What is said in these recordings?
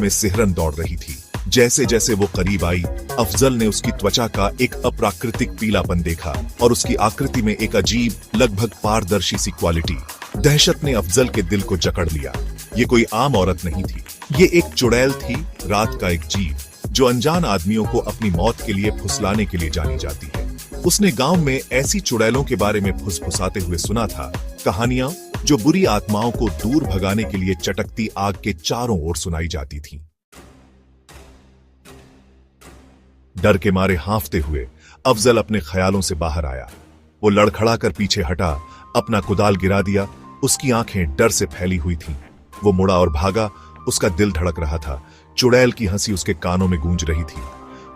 में सिहरन दौड़ रही थी। जैसे जैसे वो करीब आई, अफजल ने उसकी त्वचा का एक अप्राकृतिक पीलापन देखा और उसकी आकृति में एक अजीब, लगभग पारदर्शी सी क्वालिटी। दहशत ने अफजल के दिल को जकड़ लिया। ये कोई आम औरत नहीं थी, ये एक चुड़ैल थी, रात का एक जीव, जो अनजान आदमियों को अपनी मौत के लिए फुसलाने के लिए जानी जाती है। उसने गांव में ऐसी चुड़ैलों के बारे में फुसफुसाते हुए सुना था, कहानियां जो बुरी आत्माओं को दूर भगाने के लिए चटकती आग के चारों ओर सुनाई जाती थीं। डर के मारे हांफते हुए अफजल अपने ख्यालों से बाहर आया। वो लड़खड़ा कर पीछे हटा, अपना कुदाल गिरा दिया। उसकी आंखें डर से फैली हुई थीं। वो मुड़ा और भागा। उसका दिल धड़क रहा था। चुड़ैल की हंसी उसके कानों में गूंज रही थी।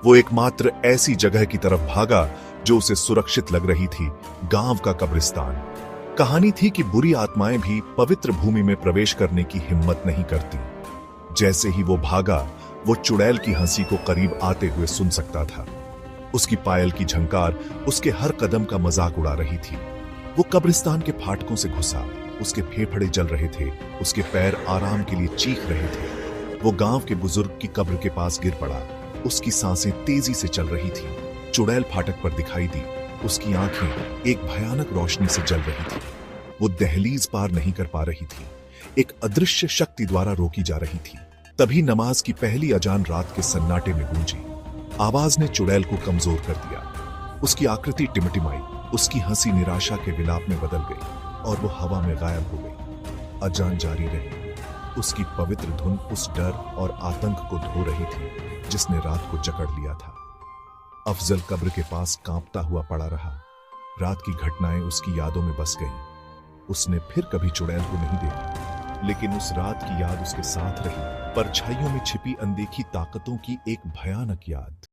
वो एकमात्र ऐसी जगह की तरफ भागा जो उसे सुरक्षित लग रही थी, गांव का कब्रिस्तान। कहानी थी कि बुरी आत्माएं भी पवित्र भूमि में प्रवेश करने की हिम्मत नहीं करती। जैसे ही वो भागा, वो चुड़ैल की हंसी को करीब आते हुए सुन सकता था। उसकी पायल की झंकार उसके हर कदम का मजाक उड़ा रही थी। वो कब्रिस्तान के फाटकों से घुसा। उसके फेफड़े जल रहे थे, उसके पैर आराम के लिए चीख रहे थे। वो गांव के बुजुर्ग की कब्र के पास गिर पड़ा। उसकी सांसें तेजी से चल रही थी। चुड़ैल फाटक पर दिखाई दी। उसकी आंखें एक भयानक रोशनी से जल रही थी। वो दहलीज पार नहीं कर पा रही थी, एक अदृश्य शक्ति द्वारा रोकी जा रही थी। तभी नमाज की पहली अजान रात के सन्नाटे में गूंजी। आवाज ने चुड़ैल को कमजोर कर दिया। उसकी आकृति टिमटिमाई, उसकी हंसी निराशा के विलाप में बदल गई और वो हवा में गायब हो गई। अजान जारी रही। उसकी पवित्र धुन उस डर और आतंक को धो रही थी जिसने रात को जकड़ लिया था। अफजल कब्र के पास कांपता हुआ पड़ा रहा। रात की घटनाएं उसकी यादों में बस गईं। उसने फिर कभी चुड़ैल को नहीं देखा, लेकिन उस रात की याद उसके साथ रही, परछाइयों में छिपी अनदेखी ताकतों की एक भयानक याद।